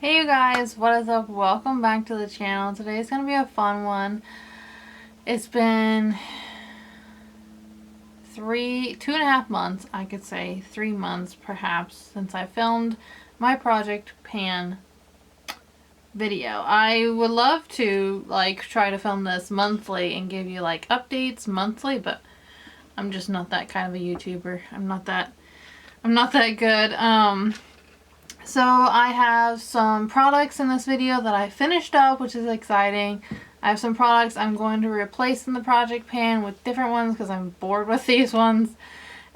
Hey you guys, what is up? Welcome back to the channel. Today's gonna be a fun one. It's been 2.5 months, I could say 3 months perhaps, since I filmed my Project Pan video. I would love to try to film this monthly and give you updates monthly, but I'm just not that kind of a YouTuber. I'm not that good. So I have some products in this video that I finished up, which is exciting. I have some products I'm going to replace in the Project Pan with different ones because I'm bored with these ones.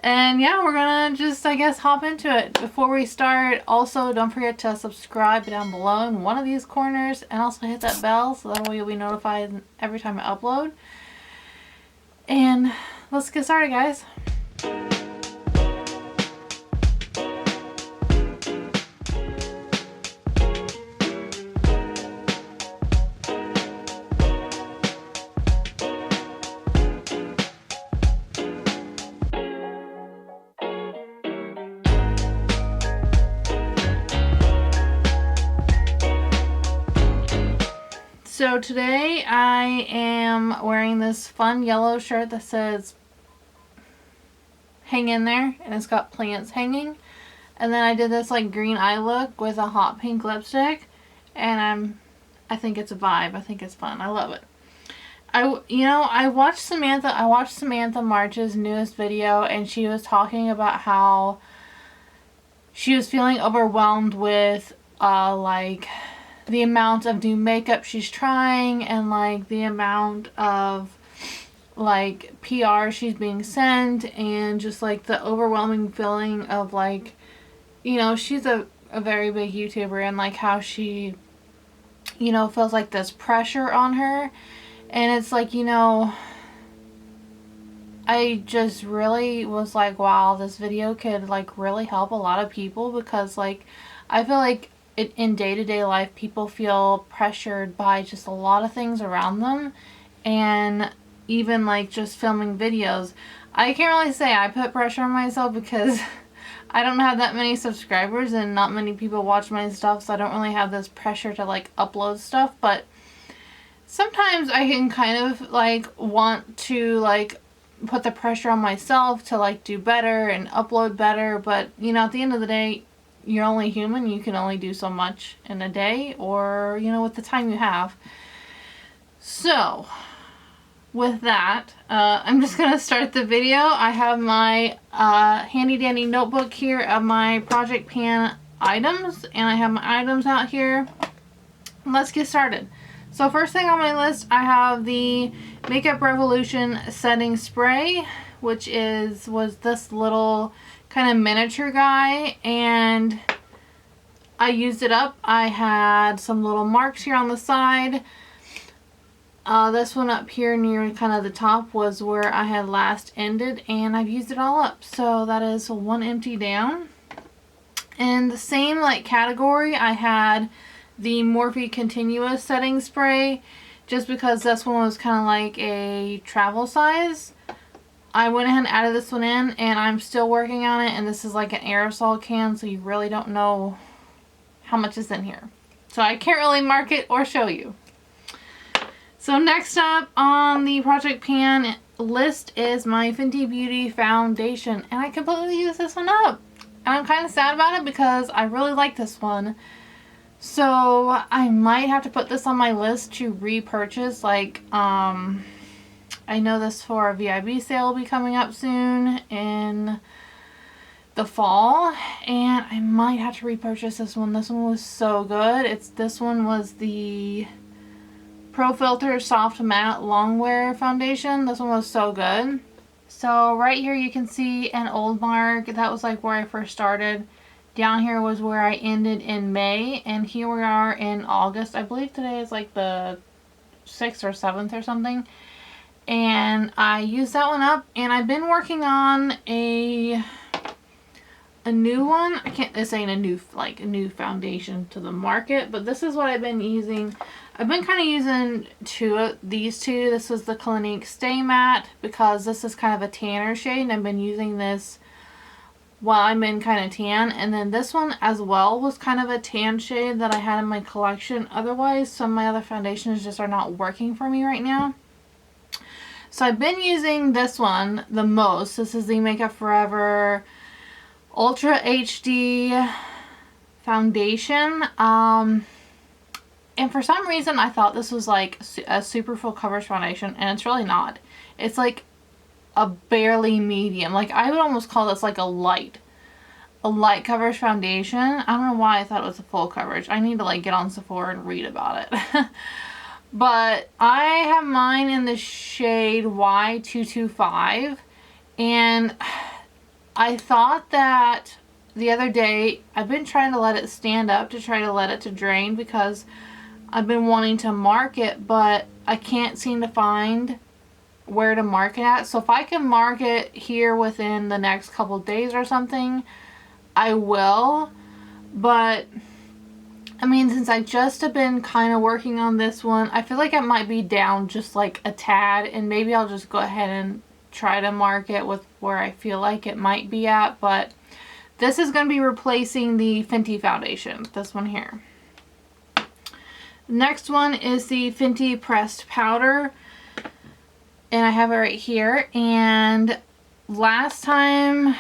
And yeah, we're gonna just, I guess, hop into it. Before we start, also don't forget to subscribe down below in one of these corners, and also hit that bell so that way you'll be notified every time I upload. And let's get started, guys. So today I am wearing this fun yellow shirt that says hang in there, and it's got plants hanging. And then I did this green eye look with a hot pink lipstick, and I think it's a vibe. I think it's fun. I love it. I watched Samantha March's newest video, and she was talking about how she was feeling overwhelmed with the amount of new makeup she's trying, and the amount of PR she's being sent, and just the overwhelming feeling of she's a very big YouTuber, and how she feels this pressure on her. And it's I just really was wow, this video could really help a lot of people, because I feel in day-to-day life people feel pressured by just a lot of things around them, and even just filming videos. I can't really say I put pressure on myself because I don't have that many subscribers and not many people watch my stuff, so I don't really have this pressure to upload stuff. But sometimes I can kind of want to put the pressure on myself to do better and upload better, but at the end of the day, you're only human. You can only do so much in a day, or with the time you have. So with that, I'm just gonna start the video. I have my handy dandy notebook here of my Project Pan items, and I have my items out here. Let's get started. So first thing on my list, I have the Makeup Revolution setting spray, which was this little kind of miniature guy, and I used it up. I had some little marks here on the side. This one up here near kind of the top was where I had last ended, and I've used it all up. So that is one empty down. And the same category, I had the Morphe Continuous setting spray, just because this one was kind of a travel size. I went ahead and added this one in, and I'm still working on it, and this is an aerosol can, so you really don't know how much is in here. So I can't really mark it or show you. So next up on the Project Pan list is my Fenty Beauty foundation, and I completely used this one up. And I'm kind of sad about it because I really like this one. So I might have to put this on my list to repurchase. I know this for a VIB sale will be coming up soon in the fall, and I might have to repurchase this one. This one was so good. This one was the Pro Filter Soft Matte Longwear Foundation. This one was so good. So right here you can see an old mark. That was where I first started. Down here was where I ended in May, and here we are in August. I believe today is the 6th or 7th or something. And I used that one up, and I've been working on a new one. This ain't a new foundation to the market, but this is what I've been using. I've been kind of using these two. This was the Clinique Stay Matte, because this is kind of a tanner shade, and I've been using this while I'm in kind of tan. And then this one as well was kind of a tan shade that I had in my collection. Otherwise, some of my other foundations just are not working for me right now. So I've been using this one the most. This is the Makeup Forever Ultra HD foundation. And for some reason I thought this was like a super full coverage foundation, and it's really not. It's like a barely medium. Like I would almost call this like a light coverage foundation. I don't know why I thought it was a full coverage. I need to like get on Sephora and read about it. But I have mine in the shade Y225, and I thought that the other day, I've been trying to let it stand up to try to let it to drain because I've been wanting to mark it, but I can't seem to find where to mark it at. So if I can mark it here within the next couple days or something, I will. But I mean, since I just have been kind of working on this one, I feel like it might be down just like a tad, and maybe I'll just go ahead and try to mark it with where I feel like it might be at. But this is going to be replacing the Fenty foundation, this one here. Next one is the Fenty pressed powder, and I have it right here. And last time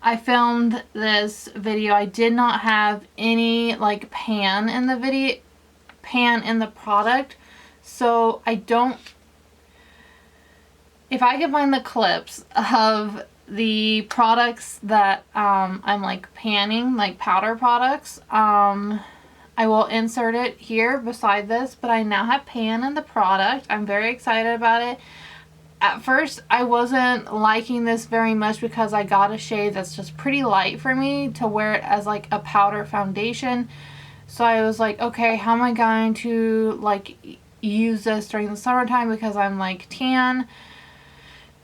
I filmed this video, I did not have any like pan in the product, so I don't, if I can find the clips of the products that I'm like panning, like powder products, I will insert it here beside this. But I now have pan in the product. I'm very excited about it. At first, I wasn't liking this very much because I got a shade that's just pretty light for me to wear it as like a powder foundation. So I was like, okay, how am I going to like use this during the summertime because I'm like tan?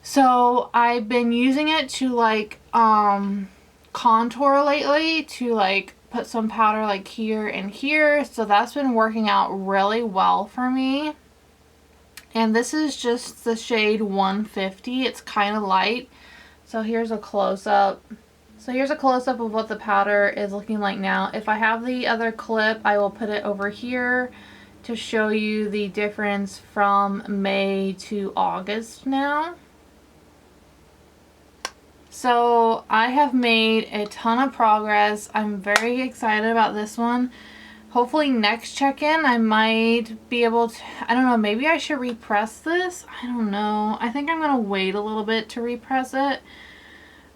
So I've been using it to like contour lately, to like put some powder like here and here. So that's been working out really well for me. And this is just the shade 150. It's kind of light. So here's a close-up. Of what the powder is looking like now. If I have the other clip, I will put it over here to show you the difference from May to August now. So I have made a ton of progress. I'm very excited about this one. Hopefully next check-in I might be able to, I don't know, maybe I should repress this. I don't know. I think I'm going to wait a little bit to repress it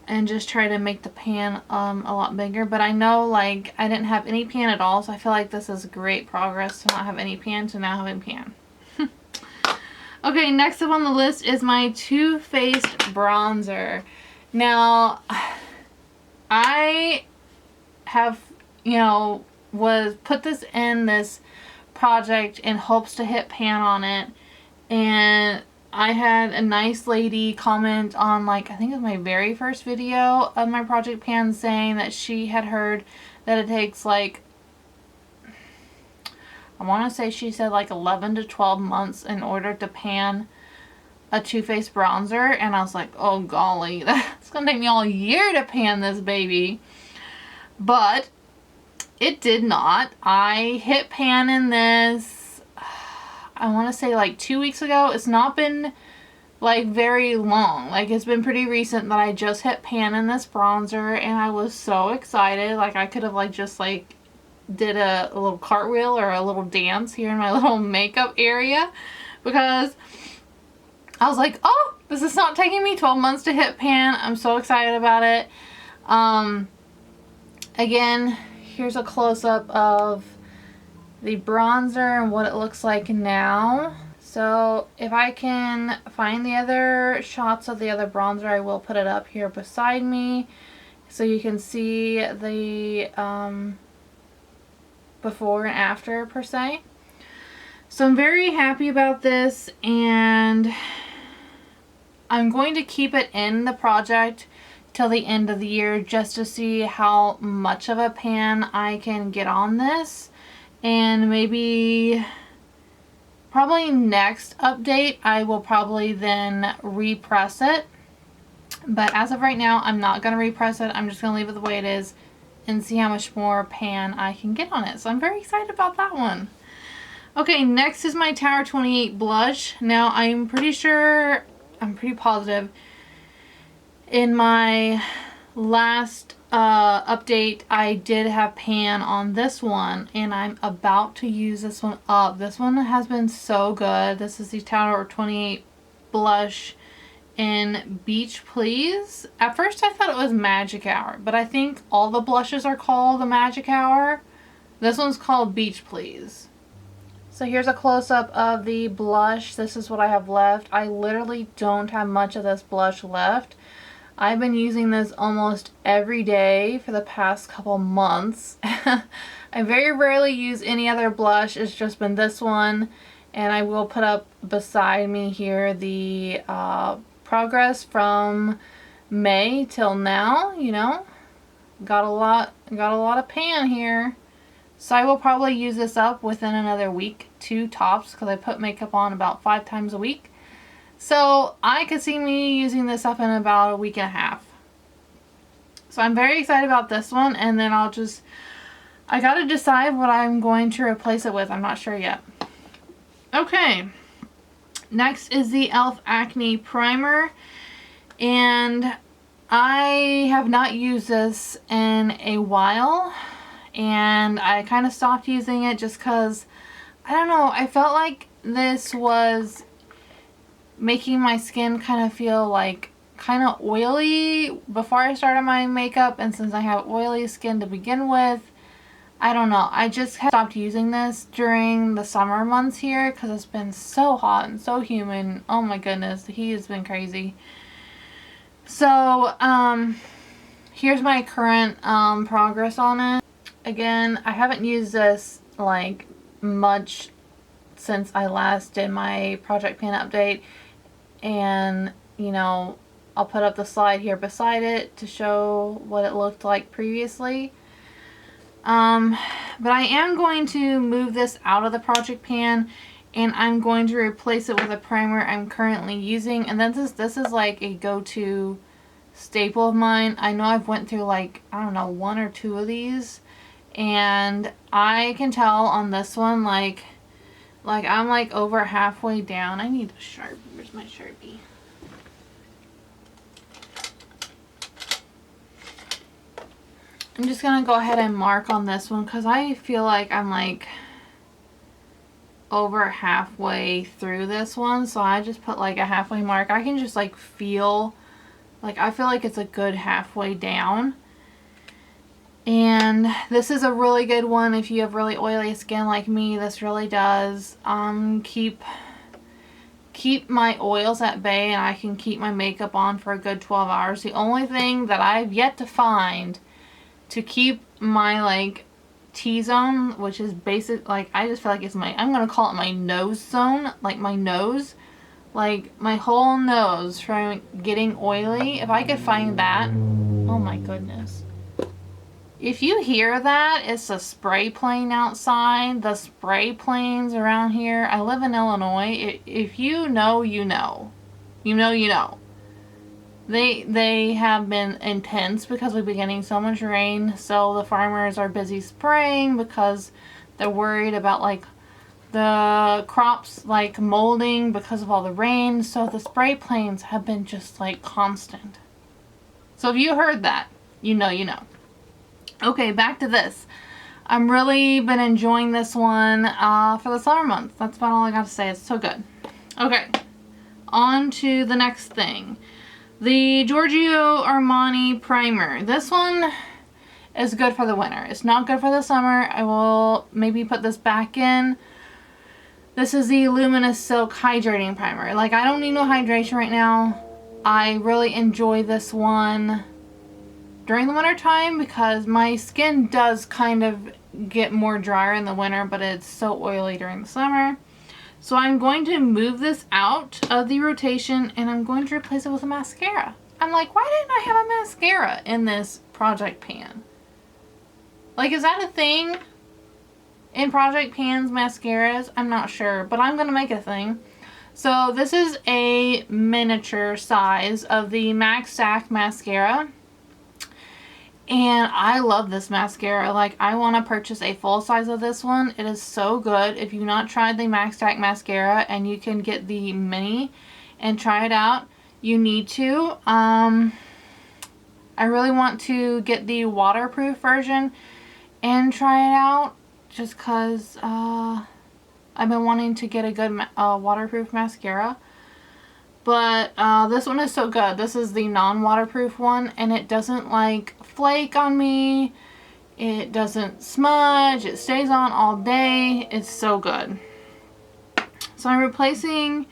and just try to make the pan a lot bigger. But I know like I didn't have any pan at all, so I feel like this is great progress to not have any pan to now having pan. Okay, next up on the list is my Too Faced bronzer. Now, I have, you know, put this in this project in hopes to hit pan on it, and I had a nice lady comment on, like, I think it was my very first video of my project pan, saying that she had heard that it takes like, I want to say she said like 11 to 12 months in order to pan a Too Faced bronzer. And I was like, oh golly, that's gonna take me all year to pan this baby. But it did not. I hit pan in this, I want to say like 2 weeks ago. It's not been like very long. Like it's been pretty recent that I just hit pan in this bronzer, and I was so excited. Like I could have like just like did a little cartwheel or a little dance here in my little makeup area, because I was like, oh, this is not taking me 12 months to hit pan. I'm so excited about it. Again, here's a close-up of the bronzer and what it looks like now. So if I can find the other shots of the other bronzer, I will put it up here beside me so you can see the before and after per se. So I'm very happy about this, and I'm going to keep it in the project till the end of the year just to see how much of a pan I can get on this. And maybe probably next update I will probably then repress it But as of right now, I'm not going to repress it. I'm just going to leave it the way it is and see how much more pan I can get on it. So I'm very excited about that one. Okay, next is my Tower 28 blush. Now I'm pretty positive in my last update I did have pan on this one, and I'm about to use this one up. This one has been so good. This is the Tower 28 blush in Beach Please. At first I thought it was Magic Hour, but I think all the blushes are called the Magic Hour. This one's called Beach Please. So here's a close-up of the blush. This is what I have left. I literally don't have much of this blush left. I've been using this almost every day for the past couple months. I very rarely use any other blush. It's just been this one. And I will put up beside me here the progress from May till now. You know, got a lot of pan here. So I will probably use this up within another week, 2 tops, because I put makeup on about 5 times a week. So I could see me using this up in about a week and a half. So I'm very excited about this one, and then I gotta decide what I'm going to replace it with. I'm not sure yet. Okay, next is the e.l.f. Acne Primer, and I have not used this in a while. And I kind of stopped using it just because, I don't know, I felt like this was making my skin kind of feel like kind of oily before I started my makeup, and since I have oily skin to begin with, I don't know, I just stopped using this during the summer months here because it's been so hot and so humid. Oh my goodness, the heat has been crazy. So here's my current progress on it. Again, I haven't used this like much since I last did my project pan update, and you know, I'll put up the slide here beside it to show what it looked like previously. But I am going to move this out of the project pan, and I'm going to replace it with a primer I'm currently using, and this is like a go-to staple of mine. I know I've went through like, I don't know, 1 or 2 of these. And I can tell on this one, like I'm like over halfway down. I need a Sharpie. Where's my Sharpie? I'm just going to go ahead and mark on this one because I feel like I'm like over halfway through this one. So I just put like a halfway mark. I can just like feel, like I feel like it's a good halfway down. And this is a really good one if you have really oily skin like me. This really does keep my oils at bay, and I can keep my makeup on for a good 12 hours. The only thing that I've yet to find to keep my like T-zone, which is basic, like I just feel like it's my, I'm gonna call it my nose zone, like my nose, like my whole nose from getting oily. If I could find that, oh my goodness. If you hear that, it's a spray plane outside. The spray planes around here. I live in Illinois. If you know, you know. You know, you know. They have been intense because we've been getting so much rain. So the farmers are busy spraying because they're worried about like the crops like molding because of all the rain. So the spray planes have been just like constant. So if you heard that, you know, you know. Okay, back to this. I'm really been enjoying this one for the summer months. That's about all I got to say. It's so good. Okay, on to the next thing. The Giorgio Armani Primer. This one is good for the winter. It's not good for the summer. I will maybe put this back in. This is the Luminous Silk Hydrating Primer. Like, I don't need no hydration right now. I really enjoy this one during the winter time because my skin does kind of get more drier in the winter, but it's so oily during the summer. So I'm going to move this out of the rotation, and I'm going to replace it with a mascara. I'm like, why didn't I have a mascara in this project pan? Like, is that a thing in project pans, mascaras? I'm not sure, but I'm going to make it a thing. So this is a miniature size of the Max Stack mascara. And I love this mascara. Like, I want to purchase a full size of this one. It is so good. If you've not tried the Max Stack mascara and you can get the mini and try it out, you need to. I really want to get the waterproof version and try it out just because I've been wanting to get a good waterproof mascara. But this one is so good. This is the non-waterproof one, and it doesn't like flake on me. It doesn't smudge. It stays on all day. It's so good. So I'm replacing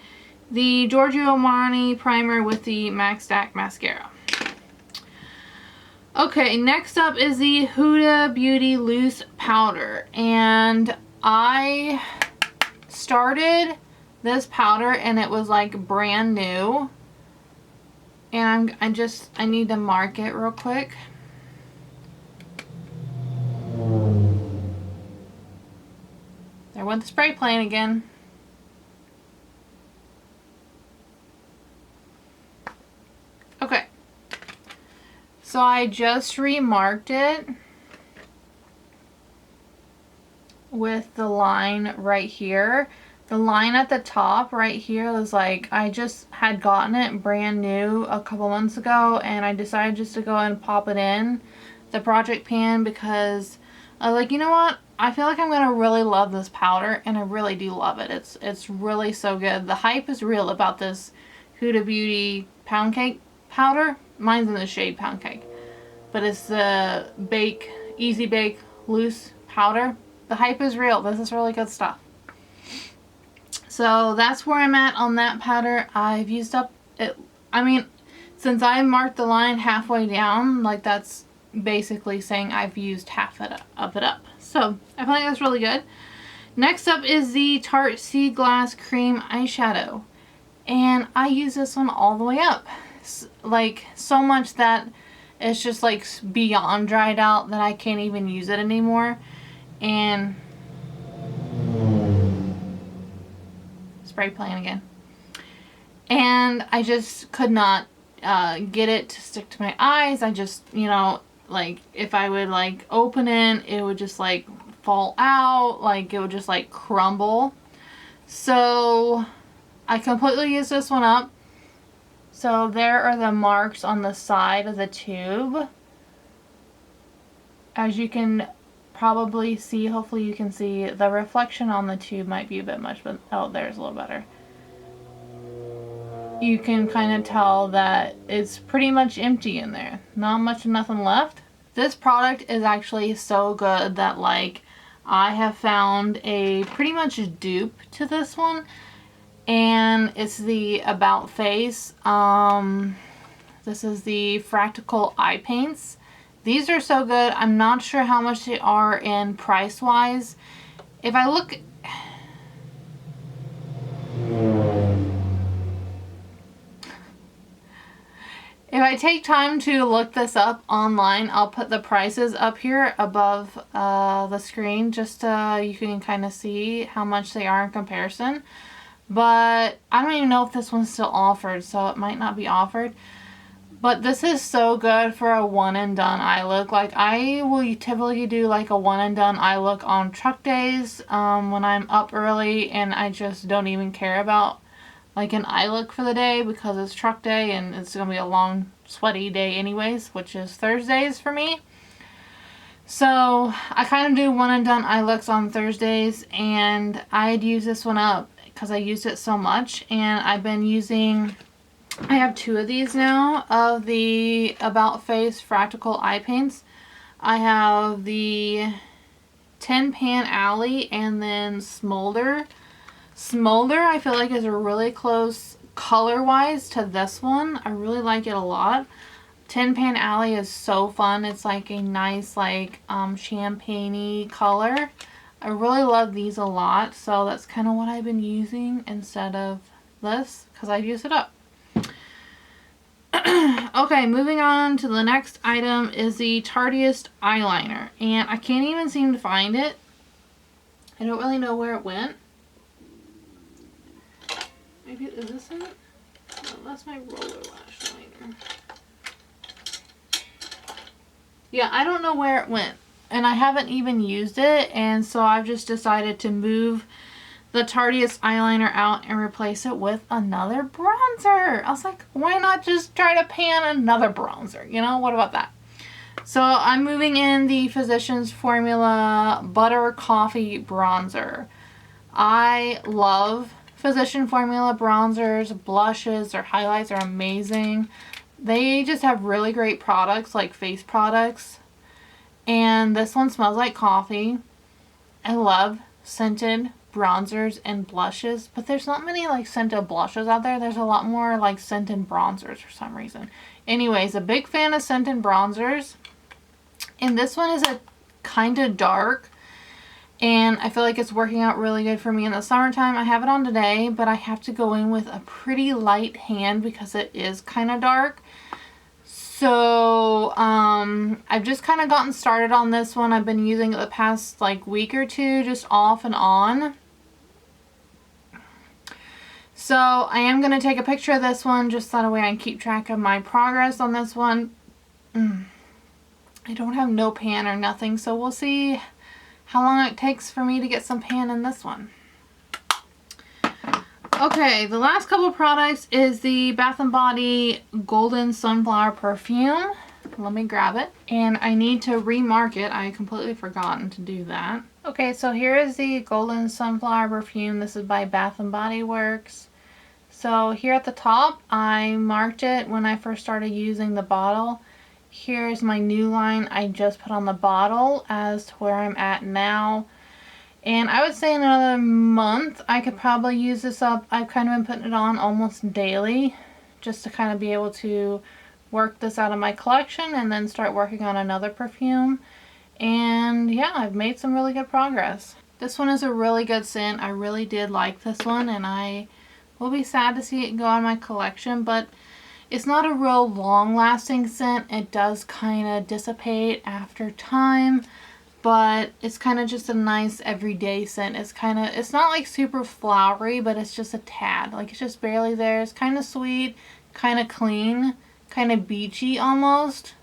the Giorgio Armani primer with the Max Stack mascara. Okay, next up is the Huda Beauty Loose Powder, and I started this powder and it was like brand new, and I need to mark it real quick. There went the spray plane again. Okay, so I just remarked it with the line right here. The line at the top right here is like, I just had gotten it brand new a couple months ago, and I decided just to go and pop it in the project pan because I was like, you know what? I feel like I'm going to really love this powder, and I really do love it. It's really so good. The hype is real about this Huda Beauty Pound Cake powder. Mine's in the shade Pound Cake, but it's the Easy Bake Loose Powder. The hype is real. This is really good stuff. So that's where I'm at on that powder. I've used up it. I mean, since I marked the line halfway down, like that's basically saying I've used half of it up. So I feel like that's really good. Next up is the Tarte Sea Glass Cream Eyeshadow. And I use this one all the way up. Like, so much that it's just like beyond dried out that I can't even use it anymore. And spray plane again. And I just could not get it to stick to my eyes. I just, you know, like if I would like open it, it would just like fall out. Like it would just like crumble. So I completely used this one up. So there are the marks on the side of the tube. As you can probably see, hopefully you can see, the reflection on the tube might be a bit much, but oh, there's a little better. You can kind of tell that it's pretty much empty in there. Not much of nothing left. This product is actually so good that like I have found a pretty much dupe to this one, and it's the About Face. This is the Fractal Eye Paints. These are so good. I'm not sure how much they are in price wise. If I look, if I take time to look this up online, I'll put the prices up here above the screen just so you can kind of see how much they are in comparison. But I don't even know if this one's still offered, so it might not be offered. But this is so good for a one and done eye look. Like I will typically do like a one and done eye look on truck days when I'm up early and I just don't even care about like an eye look for the day because it's truck day and it's going to be a long sweaty day anyways, which is Thursdays for me. So I kind of do one and done eye looks on Thursdays, and I'd use this one up because I used it so much, and I've been using, I have two of these now of the About Face Fractal Eye Paints. I have the Tin Pan Alley and then Smolder. Smolder I feel like is a really close color wise to this one. I really like it a lot. Tin Pan Alley is so fun. It's like a nice like champagne-y color. I really love these a lot, so that's kind of what I've been using instead of this because I've used it up. Okay, moving on to the next item is the Tarteist eyeliner, and I can't even seem to find it. I don't really know where it went. Maybe, is this it? No, that's my roller lash liner. Yeah, I don't know where it went. And I haven't even used it. And so I've just decided to move the Tarteist eyeliner out and replace it with another bronzer. I was like, why not just try to pan another bronzer? You know, what about that? So I'm moving in the Physicians Formula Butter Coffee Bronzer. I love Physician Formula bronzers, blushes, or highlights are amazing. They just have really great products, like face products. And this one smells like coffee. I love scented bronzers and blushes, but there's not many like scented blushes out there. There's a lot more like scented bronzers for some reason. Anyways, a big fan of scented bronzers. And this one is a kind of dark. And I feel like it's working out really good for me in the summertime. I have it on today, but I have to go in with a pretty light hand because it is kind of dark. So, I've just kind of gotten started on this one. I've been using it the past like week or two, just off and on. So, I am going to take a picture of this one just so that way I can keep track of my progress on this one. I don't have no pan or nothing, so we'll see how long it takes for me to get some pan in this one. Okay, the last couple of products is the Bath & Body Golden Sunflower Perfume. Let me grab it. And I need to remark it. I completely forgotten to do that. Okay, so here is the Golden Sunflower Perfume. This is by Bath & Body Works. So here at the top, I marked it when I first started using the bottle. Here's my new line I just put on the bottle as to where I'm at now. And I would say in another month I could probably use this up. I've kind of been putting it on almost daily just to kind of be able to work this out of my collection and then start working on another perfume. And yeah, I've made some really good progress. This one is a really good scent. I really did like this one, and I will be sad to see it go out of my collection, but it's not a real long-lasting scent. It does kind of dissipate after time. But it's kind of just a nice everyday scent. It's not like super flowery, but it's just a tad. Like, it's just barely there. It's kind of sweet, kind of clean, kind of beachy almost.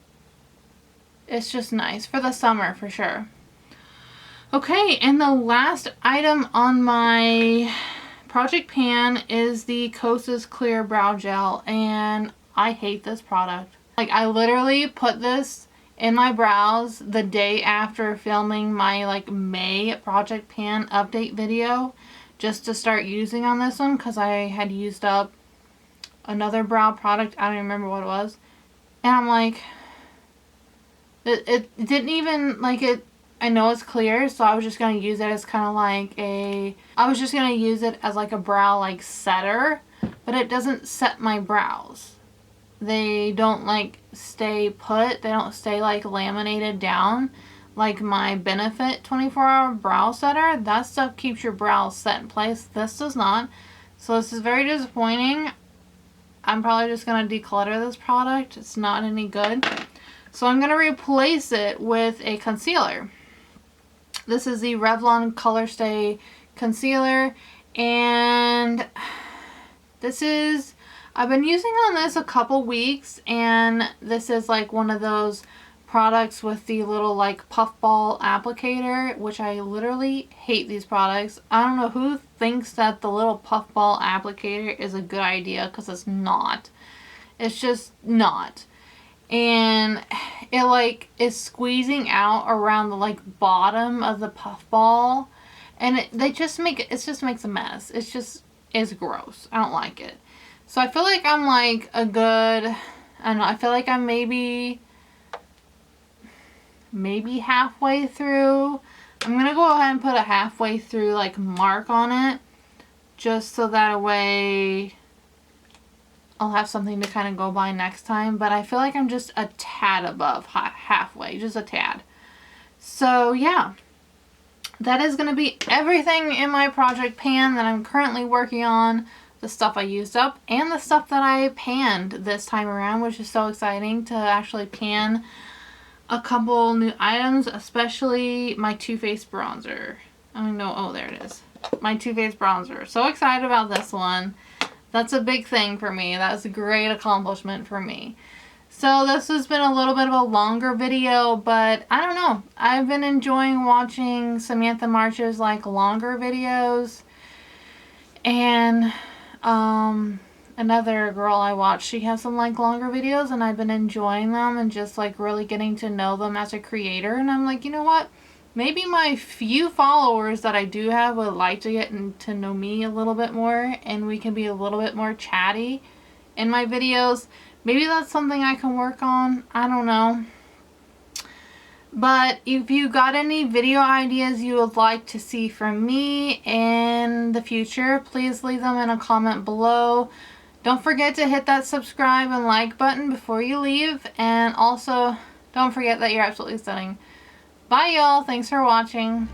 It's just nice for the summer for sure. Okay, and the last item on my project pan is the Kosas Clear Brow Gel. And I hate this product. Like, I literally put this in my brows the day after filming my like May project pan update video just to start using on this one because I had used up another brow product. I don't even remember what it was. And I'm like, it didn't even like it. I know it's clear, so I was just going to use it as kind of like I was just going to use it as like a brow like setter, but it doesn't set my brows. They don't like stay put. They don't stay like laminated down like my Benefit 24-hour brow setter. That stuff keeps your brows set in place. This does not. So this is very disappointing. I'm probably just going to declutter this product. It's not any good. So I'm going to replace it with a concealer. This is the Revlon Color Stay Concealer. And this is... I've been using on this a couple weeks, and this is like one of those products with the little like puffball applicator, which I literally hate these products. I don't know who thinks that the little puffball applicator is a good idea, because it's not. It's just not. And it like is squeezing out around the like bottom of the puffball, and it just makes a mess. It's gross. I don't like it. So I feel like I'm like a good, I don't know, I feel like I'm maybe halfway through. I'm going to go ahead and put a halfway through like mark on it, just so that way I'll have something to kind of go by next time. But I feel like I'm just a tad above halfway, just a tad. So yeah, that is going to be everything in my project pan that I'm currently working on. The stuff I used up and the stuff that I panned this time around, which is so exciting to actually pan a couple new items, especially my Too Faced bronzer. I don't know. Oh, there it is. My Too Faced bronzer. So excited about this one. That's a big thing for me. That's a great accomplishment for me. So this has been a little bit of a longer video, but I don't know. I've been enjoying watching Samantha March's like longer videos. And another girl I watch, she has some like longer videos, and I've been enjoying them and just like really getting to know them as a creator. And I'm like, you know what? Maybe my few followers that I do have would like to get to know me a little bit more, and we can be a little bit more chatty in my videos. Maybe that's something I can work on. I don't know. But if you got any video ideas you would like to see from me in the future, please leave them in a comment below. Don't forget to hit that subscribe and like button before you leave. And also, don't forget that you're absolutely stunning. Bye y'all. Thanks for watching.